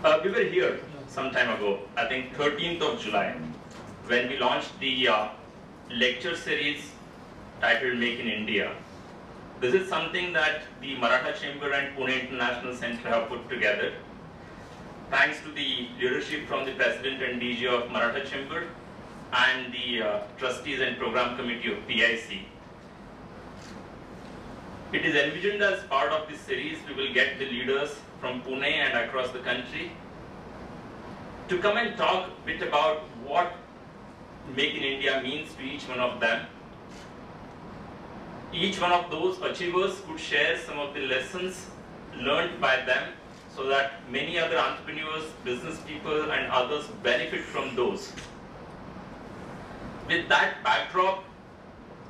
We were here some time ago, I think 13th of July, when we launched the lecture series titled Make in India. This is something that the Maratha Chamber and Pune International Center have put together, thanks to the leadership from the President and DG of Maratha Chamber and the trustees and program committee of PIC. It is envisioned as part of this series, we will get the leaders from Pune and across the country to come and talk a bit about what Make in India means to each one of them. Each one of those achievers could share some of the lessons learned by them so that many other entrepreneurs, business people and others benefit from those. With that backdrop,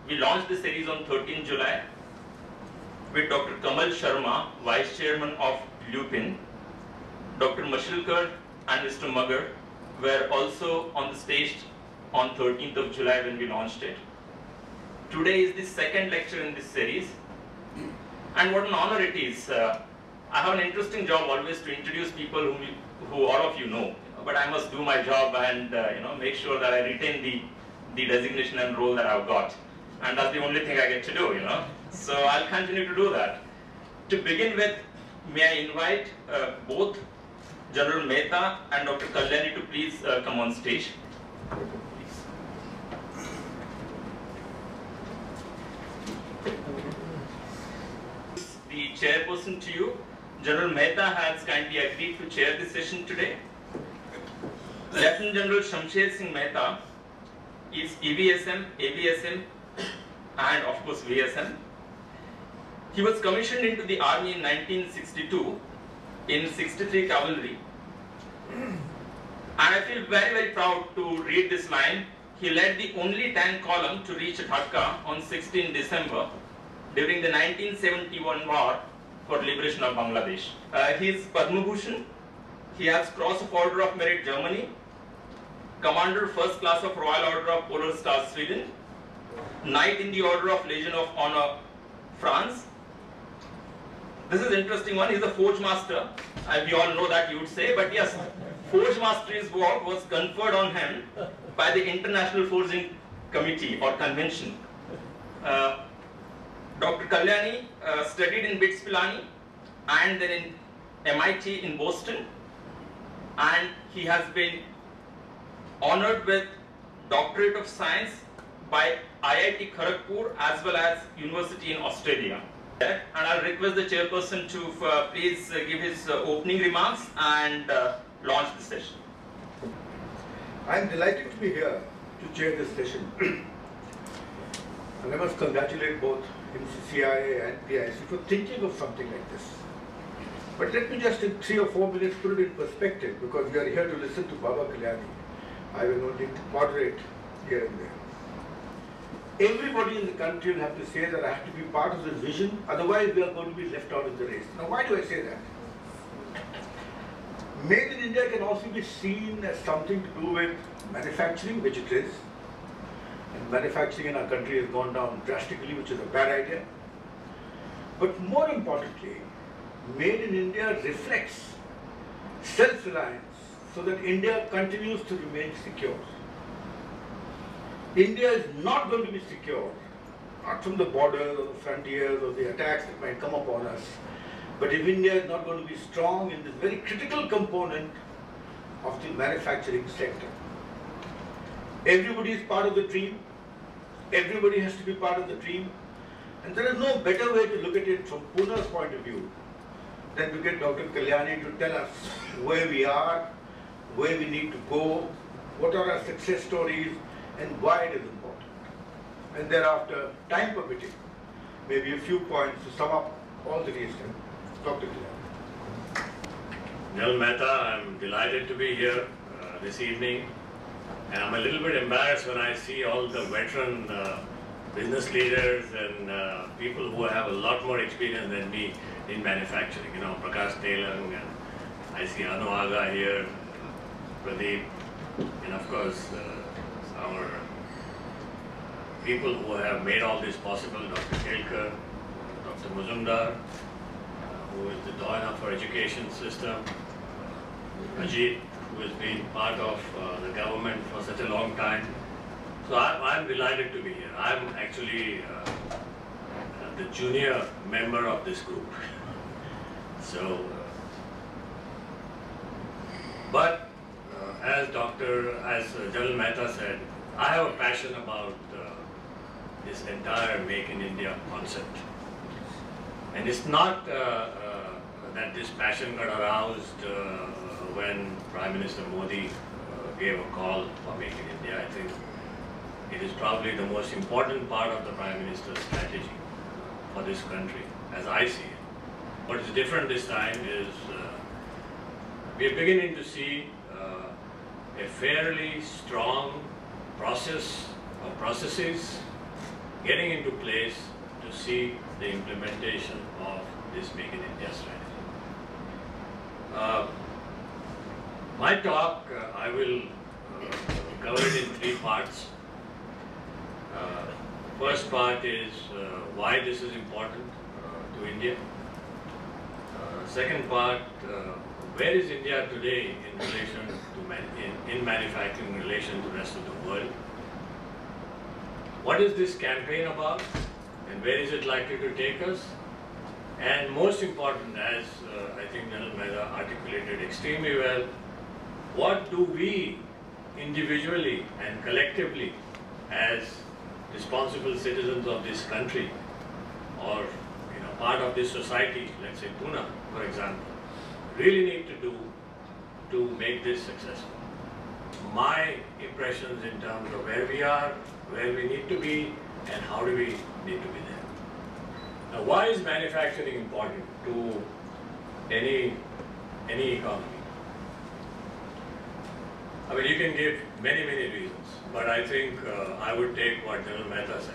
we launched the series on 13 July with Dr. Kamal Sharma, Vice Chairman of Lupin. Dr. Mashilkar and Mr. Magar were also on the stage on 13th of July when we launched it. Today is the second lecture in this series, and what an honor it is. I have an interesting job always to introduce people who all of you know, but I must do my job and make sure that I retain the designation and role that I've got, and that's the only thing I get to do, So I'll continue to do that. To begin with, may I invite both General Mehta and Dr. Kalyani to please come on stage. The chairperson to you, General Mehta has kindly agreed to chair this session today. Lieutenant General Shamsher Singh Mehta is EVSM, AVSM and of course VSM. He was commissioned into the army in 1962 in 63 Cavalry. And I feel very, very proud to read this line. He led the only tank column to reach Dhaka on 16 December during the 1971 war for liberation of Bangladesh. He is Padma Bhushan. He has Cross of Order of Merit Germany, Commander First Class of Royal Order of Polar Star Sweden, Knight in the Order of Legion of Honor France. This is an interesting one. He's a Forge Master. We all know that, you would say, but yes, Forge Mastery's award was conferred on him by the International Forging Committee or Convention. Dr. Kalyani studied in BITS Pilani and then in MIT in Boston, and he has been honored with Doctorate of Science by IIT Kharagpur as well as University in Australia. And I'll request the chairperson to please give his opening remarks and launch the session. I'm delighted to be here to chair this session. And I must congratulate both MCCI and PIC for thinking of something like this. But let me just in 3 or 4 minutes put it in perspective, because we are here to listen to Baba Kalyani. I will only moderate here and there. Everybody in the country will have to say that I have to be part of this vision, otherwise we are going to be left out of the race. Now why do I say that? Made in India can also be seen as something to do with manufacturing, which it is. And manufacturing in our country has gone down drastically, which is a bad idea. But more importantly, Made in India reflects self-reliance so that India continues to remain secure. India is not going to be secure, not from the borders or the frontiers or the attacks that might come upon us, but if India is not going to be strong in this very critical component of the manufacturing sector. Everybody is part of the dream. Everybody has to be part of the dream. And there is no better way to look at it from Pune's point of view than to get Dr. Kalyani to tell us where we are, where we need to go, what are our success stories, and why it is important. And thereafter, time permitting, maybe a few points to sum up all the reason. Dr. Kalyani. General Mehta, I'm delighted to be here this evening. And I'm a little bit embarrassed when I see all the veteran business leaders and people who have a lot more experience than me in manufacturing. Prakash Taylor, and I see Anu Aga here, Pradeep, and of course our people who have made all this possible, Dr. Kelkar, Dr. Muzumdar, who is the doyen of our education system, Ajit, who has been part of the government for such a long time. So I'm delighted to be here. I'm actually the junior member of this group. So, but as General Mehta said, I have a passion about this entire Make in India concept. And it's not that this passion got aroused when Prime Minister Modi gave a call for Make in India. I think it is probably the most important part of the Prime Minister's strategy for this country, as I see it. What is different this time is we are beginning to see a fairly strong processes getting into place to see the implementation of this Make in India strategy. My talk, I will cover it in 3 parts. First part is why this is important to India. Second part, where is India today in relation to in manufacturing in relation to the rest of the world? What is this campaign about, and where is it likely to take us? And most important, as I think General Mehta articulated extremely well, what do we individually and collectively as responsible citizens of this country, or part of this society, let's say Pune, for example, really need to do to make this successful? My impressions in terms of where we are, where we need to be, and how do we need to be there. Now, why is manufacturing important to any economy? I mean, you can give many reasons, but I think I would take what General Mehta said.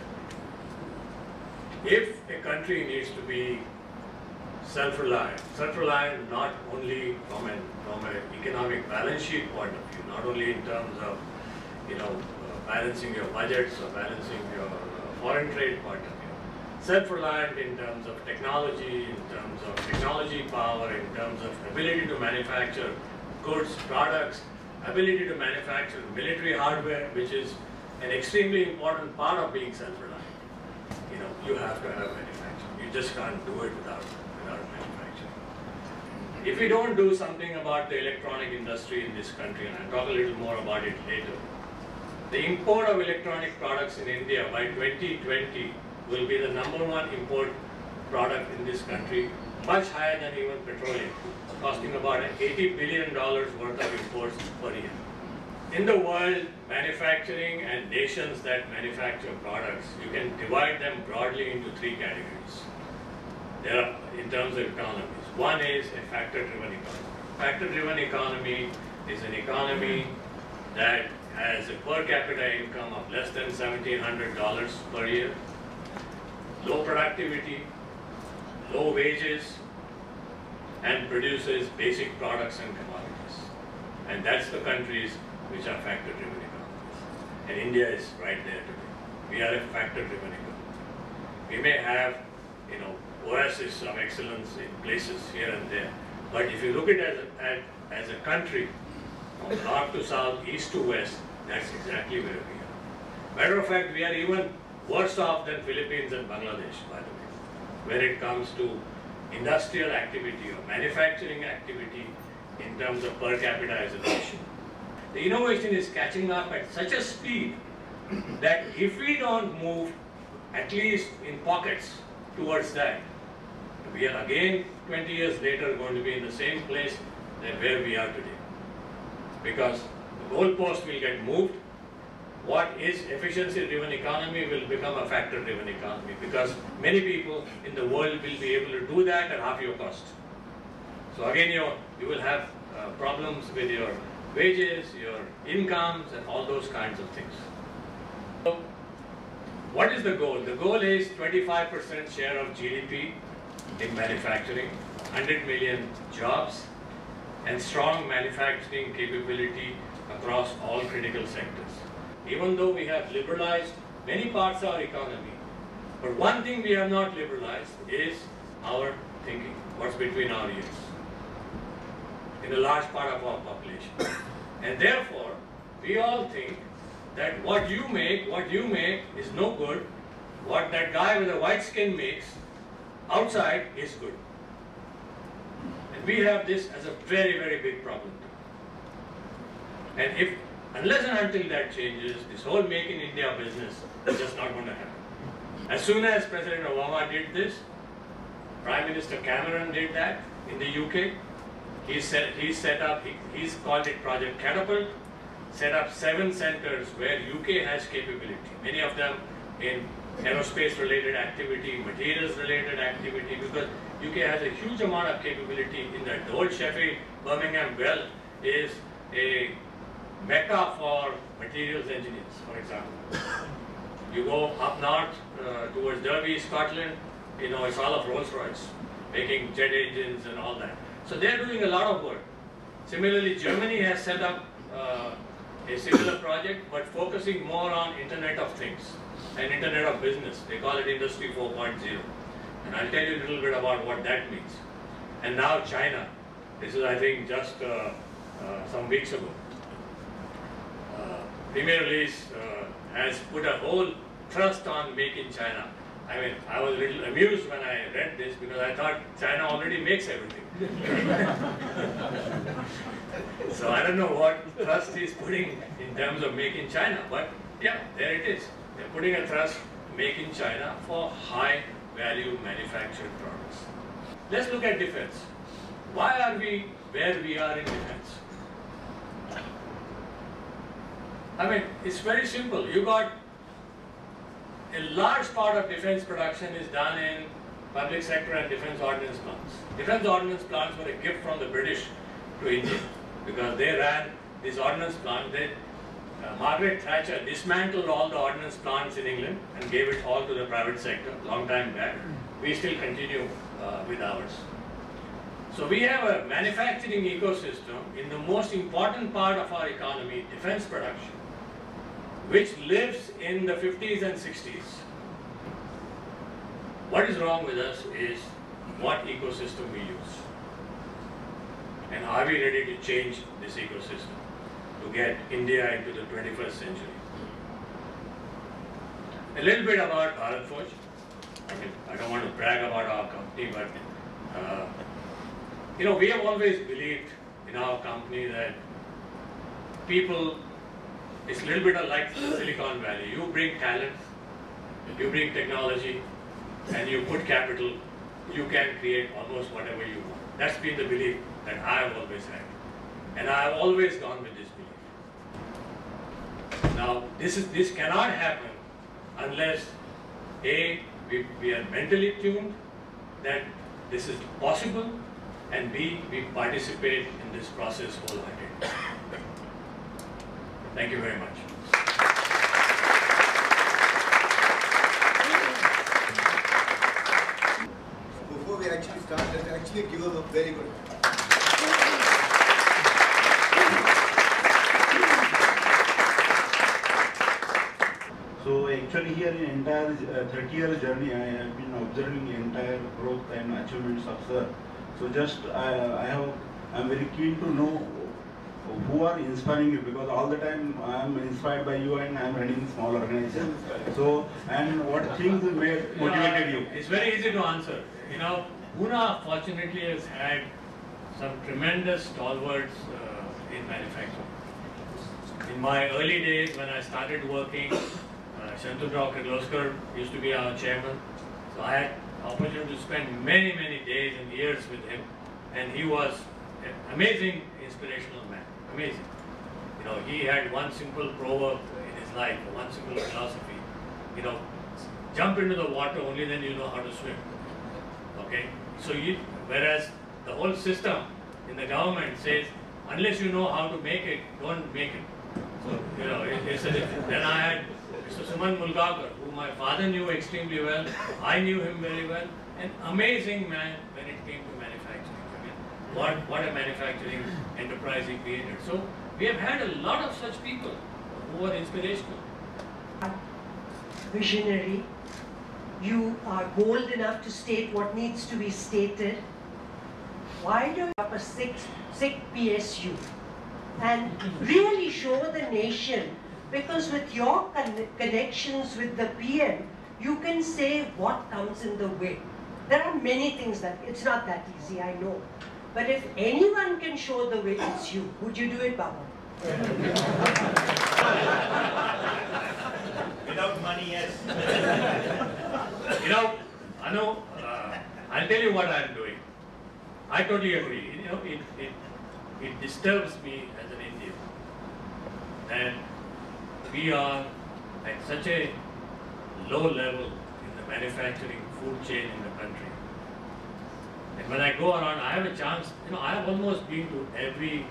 If a country needs to be self-reliant not only from an economic balance sheet point of view, not only in terms of balancing your budgets or balancing your foreign trade point of view, self-reliant in terms of technology, in terms of technology power, in terms of ability to manufacture goods, products, ability to manufacture military hardware, which is an extremely important part of being self-reliant. You have to have manufacturing. You just can't do it without manufacturing. If we don't do something about the electronic industry in this country, and I'll talk a little more about it later, the import of electronic products in India by 2020 will be the #1 import product in this country, much higher than even petroleum, costing about $80 billion worth of imports per year. In the world, manufacturing and nations that manufacture products, you can divide them broadly into 3 categories. There are, in terms of economies. One is a factor-driven economy. Factor-driven economy is an economy that has a per capita income of less than $1,700 per year, low productivity, low wages, and produces basic products and commodities. And that's the countries which are factor-driven economies. And India is right there today. We are a factor-driven economy. We may have, oases of excellence in places here and there, but if you look at it as a country, from north to south, east to west, that's exactly where we are. Matter of fact, we are even worse off than Philippines and Bangladesh, by the way, when it comes to industrial activity or manufacturing activity in terms of per capita as a nation. The innovation is catching up at such a speed that if we don't move, at least in pockets, towards that, we are again 20 years later going to be in the same place than where we are today. Because the goalpost will get moved. What is efficiency-driven economy will become a factor-driven economy, because many people in the world will be able to do that at half your cost. So again, you will have problems with your wages, your incomes, and all those kinds of things. So, what is the goal? The goal is 25% share of GDP in manufacturing, 100 million jobs, and strong manufacturing capability across all critical sectors. Even though we have liberalized many parts of our economy, but one thing we have not liberalized is our thinking, what's between our ears. in a large part of our population. And therefore, we all think that what you make is no good. What that guy with the white skin makes outside is good. And we have this as a very, very big problem. And unless and until that changes, this whole Make in India business is just not going to happen. As soon as President Obama did this, Prime Minister Cameron did that in the UK. He's called it Project Catapult, set up 7 centers where UK has capability, many of them in aerospace related activity, materials related activity, because UK has a huge amount of capability in that. The old Sheffield Birmingham Well is a mecca for materials engineers, for example. You go up north towards Derby, Scotland, it's all of Rolls-Royce, making jet engines and all that. So they're doing a lot of work. Similarly, Germany has set up a similar project, but focusing more on Internet of Things and Internet of Business. They call it Industry 4.0. And I'll tell you a little bit about what that means. And now China. This is, I think, just some weeks ago. Premier Lee's has put a whole trust on Make in China. I mean, I was a little amused when I read this because I thought China already makes everything. So I don't know what trust he's putting in terms of Make in China, but yeah, there it is. They're putting a trust Make in China for high value manufactured products. Let's look at defense. Why are we where we are in defense? I mean, it's very simple. You got a large part of defense production is done in public sector and defense ordnance plants. Defense ordnance plants were a gift from the British to India because they ran this ordnance plant. Margaret Thatcher dismantled all the ordnance plants in England and gave it all to the private sector long time back. We still continue with ours. So we have a manufacturing ecosystem in the most important part of our economy, defense production, which lives in the 50s and 60s. What is wrong with us is what ecosystem we use. And are we ready to change this ecosystem to get India into the 21st century? A little bit about Bharat Forge. I don't want to brag about our company, but we have always believed in our company that people, it's a little bit like Silicon Valley. You bring talent, you bring technology, and you put capital, you can create almost whatever you want. That's been the belief that I have always had. And I have always gone with this belief. Now, this cannot happen unless A, we are mentally tuned that this is possible, and B, we participate in this process wholeheartedly. Thank you very much. Before we actually start, let's actually give them a very good. So actually here in entire 30-year journey, I have been observing the entire growth and achievements of Sir. So just I'm very keen to know who are inspiring you, because all the time I am inspired by you and I am running small organizations. So, and what things motivated you? It's very easy to answer. Pune fortunately has had some tremendous stalwarts in manufacturing. In my early days when I started working, Shantubrao Kirloskar used to be our chairman. So I had opportunity to spend many, many days and years with him, and he was an amazing inspirational man. Amazing. He had one simple proverb in his life, one simple philosophy. Jump into the water, only then you know how to swim. Okay? So whereas the whole system in the government says, unless you know how to make it, don't make it. So, then I had Mr. Suman Mulgakar, who my father knew extremely well. I knew him very well. An amazing man when it came to manufacturing. What a manufacturing enterprise he created. So we have had a lot of such people who are inspirational. Visionary. You are bold enough to state what needs to be stated. why don't you have a sick PSU and really show the nation, because with your connections with the PM, you can say what comes in the way. There are many things that, it's not that easy, I know. But if anyone can show the way, it's you. Would you do it, Baba? Without money, yes. You know, Anu, I'll tell you what I'm doing. I totally agree. You know, it disturbs me as an Indian that we are at such a low level in the manufacturing food chain in the country. And when I go around, I have a chance, you know, I have almost been to every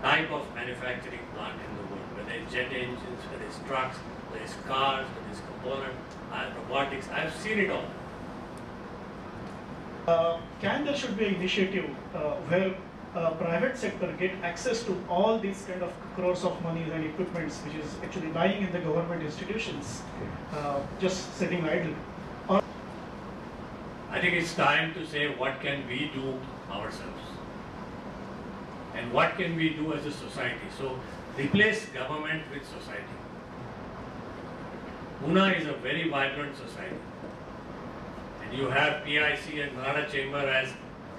type of manufacturing plant in the world, whether it's jet engines, whether it's trucks, whether it's cars, whether it's components, robotics, I've seen it all. There should be an initiative where private sector get access to all these kind of crores of money and equipments which is actually lying in the government institutions, just sitting idle. I think it's time to say what can we do ourselves and what can we do as a society. So replace government with society. Pune is a very vibrant society. And you have PIC and Maharashtra Chamber as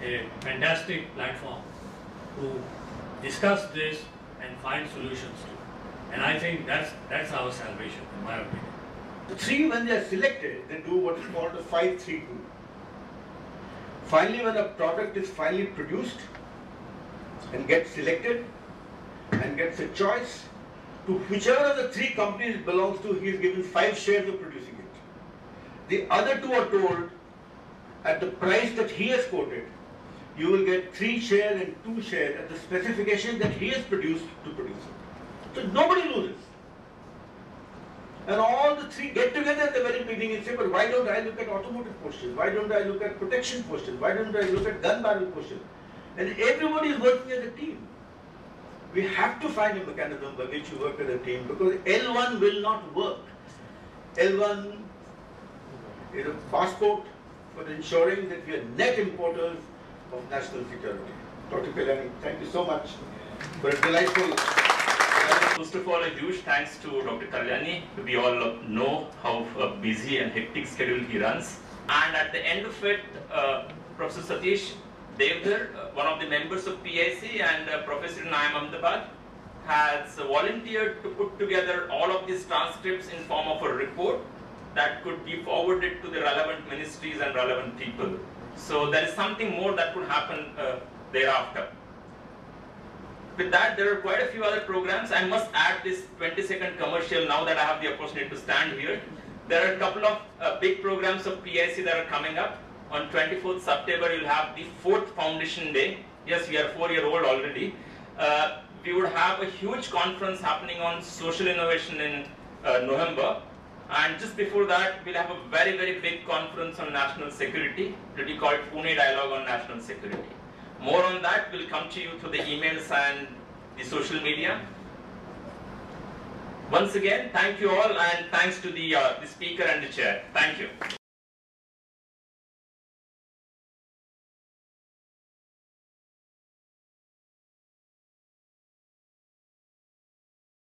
a fantastic platform to discuss this and find solutions to. And I think that's our salvation, in my opinion. The three, when they are selected, they do what is called a 5-3-2. Finally, when a product is finally produced and gets selected and gets a choice, to whichever of the three companies it belongs to, he is given 5 shares of producing it. The other 2 are told, at the price that he has quoted, you will get 3 shares and 2 shares at the specification that he has produced to produce it. So nobody loses. And all the three get together at the very beginning and say, but why don't I look at automotive questions? Why don't I look at protection questions? Why don't I look at gun barrel questions? And everybody is working as a team. We have to find a mechanism by which you work as a team, because L1 will not work. L1 is a passport for ensuring that we are net importers of national security. Dr. Kalyani, thank you so much for a delightful... First of all, a huge thanks to Dr. Kalyani. We all know how busy and hectic schedule he runs. And at the end of it, Professor Satish Devdar, one of the members of PIC and Professor in IIM Ahmedabad, has volunteered to put together all of these transcripts in form of a report that could be forwarded to the relevant ministries and relevant people. So there is something more that could happen thereafter. With that, there are quite a few other programs. I must add this 20-second commercial now that I have the opportunity to stand here. There are a couple of big programs of PIC that are coming up. On 24th September, you'll have the 4th Foundation Day. Yes, we are 4-year-old already. We would have a huge conference happening on social innovation in November. And just before that, we'll have a very, very big conference on national security. It will be called Pune Dialogue on National Security. More on that will come to you through the emails and the social media. Once again, thank you all, and thanks to the speaker and the chair. Thank you.